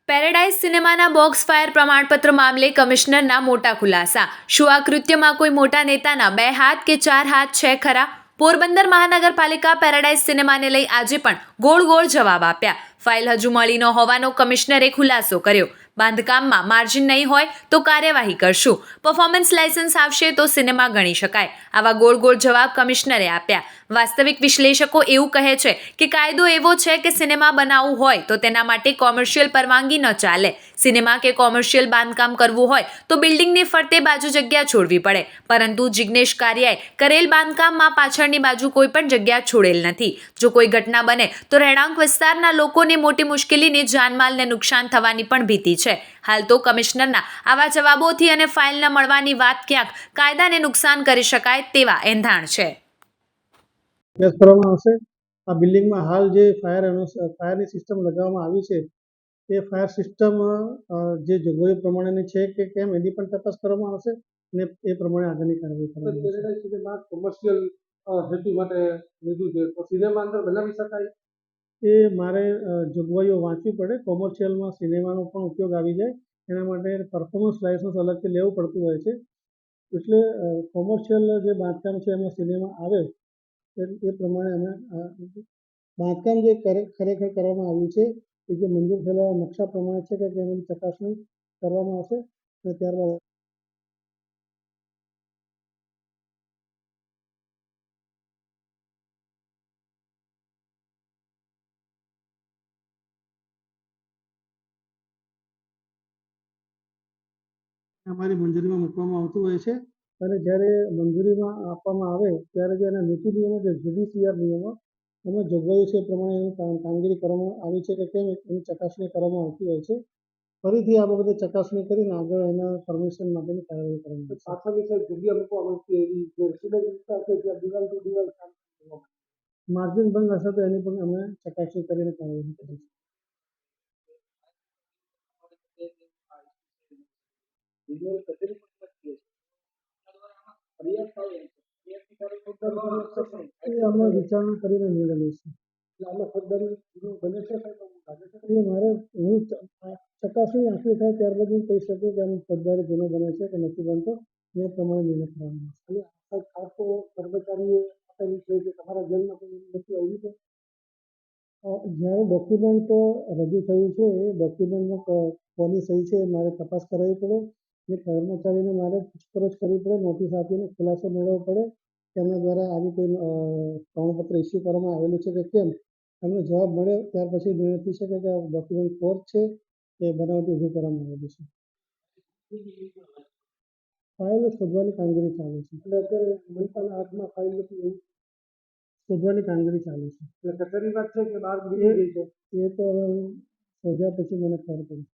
Paradise સિનેમાના box fire પ્રમાણપત્ર મામલે કમિશનરના મોટા ખુલાસા. શું આ કૃત્યમાં કોઈ મોટા નેતાના 2 હાથ કે 4 હાથ છે ખરા? પોરબંદર મહાનગરપાલિકા પેરેડાઇઝ સિનેમાને લઈ આજે પણ ગોળ જવાબ આપ્યા. ફાઇલ હજુ મળી ન હોવાનો કમિશનરે ખુલાસો કર્યો. બાંધકામમાં માર્જિન નહીં હોય તો કાર્યવાહી કરશું. પરફોર્મન્સ લાયસન્સ આવશે તો સિનેમા ગણી શકાય. આવા ગોળ જવાબ કમિશનરે આપ્યા. વાસ્તવિક વિશ્લેષકો એવું કહે છે કે કાયદો એવો છે કે સિનેમા બનાવવું હોય તો તેના માટે કોમર્શિયલ પરવાનગી ન ચાલે. સિનેમા કે કોમર્શિયલ બાંધકામ કરવું હોય તો બિલ્ડિંગની ફરતે બાજુ જગ્યા છોડવી પડે. પરંતુ જિગ્નેશ કારિયાએ કરેલ બાંધકામમાં પાછળની બાજુ કોઈ પણ જગ્યા છોડેલ નથી. જો કોઈ ઘટના બને તો રહેણાંક વિસ્તારના લોકોને મોટી મુશ્કેલીને જાનમાલને નુકસાન થવાની પણ ભીતિ છે. હાલ તો કમિશનરના આવા જવાબોથી અને ફાઇલ ન મળવાની વાત ક્યાંક કાયદાને નુકસાન કરી શકાય તેવા એંધાણ છે. કરવામાં આવશે. આ બિલ્ડિંગમાં હાલ જે ફાયરની સિસ્ટમ લગાવવામાં આવી છે એ ફાયર સિસ્ટમ જે જોગવાઈઓ પ્રમાણેની છે કે કેમ એની પણ તપાસ કરવામાં આવશે અને એ પ્રમાણે આગળની કાર્યવાહી કરવામાં આવશે. કોમર્શિયલ હેતુ માટે લીધું છે તો સિનેમા અંદર બનાવી શકાય એ મારે જોગવાઈઓ વાંચવી પડે. કોમર્શિયલમાં સિનેમાનો પણ ઉપયોગ આવી જાય એના માટે પરફોર્મન્સ લાયસન્સ અલગથી લેવું પડતું હોય છે. એટલે કોમર્શિયલ જે બાંધકામ છે એમાં સિનેમા આવે એ પ્રમાણે અમે બાંધકામ જે ખરેખર કરવામાં આવ્યું છે એ જે મંજૂર થયેલા નકશા પ્રમાણે છે કે એની ચકાસણી કરવામાં આવશે અને ત્યારબાદ અમારી મંજૂરીમાં મૂકવામાં આવતું હોય છે. અને જ્યારે મંજૂરીમાં આપવામાં આવે ત્યારે જે એના નીતિ નિયમો જે GDPR નિયમો એમાં જોગવાઈઓ છે એ પ્રમાણે એની કામગીરી કરવામાં આવી છે કે કેમ એની ચકાસણી કરવામાં આવતી હોય છે. ફરીથી આ બાબતે ચકાસણી કરીને આગળ એના પરમિશન માટેની કાર્યવાહી કરવામાં આવશે. પાછળની સાઈડ જગ્યા મૂકવામાં આવતી એવી રેસિડેન્ટ વિસ્તાર છે ત્યાં દિવાલ ટુ દિવાલ માર્જિન ભંગ હશે તો એની પણ અમે ચકાસણી કરીને કાર્યવાહી કરીશું. અમે વિચારણા કરીને નિર્ણય લઈશું. મારે હું ચકાસણી આખરી થાય ત્યારબાદ હું કહી શકું કે આમ ફોજદારી ગુનો બને છે કે નથી બનતો એ પ્રમાણે નિર્ણય કરવાનો છે. ખાસ તો કર્મચારીએ આપેલી છે કે તમારા જેલમાં કોઈ વસ્તુ આવી છે. જ્યારે ડોક્યુમેન્ટ રજૂ થયું છે એ ડોક્યુમેન્ટમાં કોની સહી છે એ મારે તપાસ કરાવવી પડે અને કર્મચારીને મારે પૂછપરછ કરવી પડે, નોટિસ આપીને ખુલાસો મેળવવો પડે કે એમના દ્વારા આવી કોઈ પ્રમાણપત્ર ઇસ્યુ કરવામાં આવેલું છે કે કેમ. એમને જવાબ મળે ત્યાર પછી નિર્ણય થઈ શકે કે આ ડોક્યુમેન્ટ કોર્ટ છે એ બનાવટી ઊભું કરવામાં આવેલું છે. ફાઇલ શોધવાની કામગીરી ચાલુ છે. એટલે અત્યારે મનપાના હાથમાં ફાઇલ નથી શોધવાની કામગીરી ચાલુ છે. એટલે કચેરી વાત છે કે બહાર નીકળી ગઈ છે એ તો હવે શોધ્યા પછી મને ખબર પડી.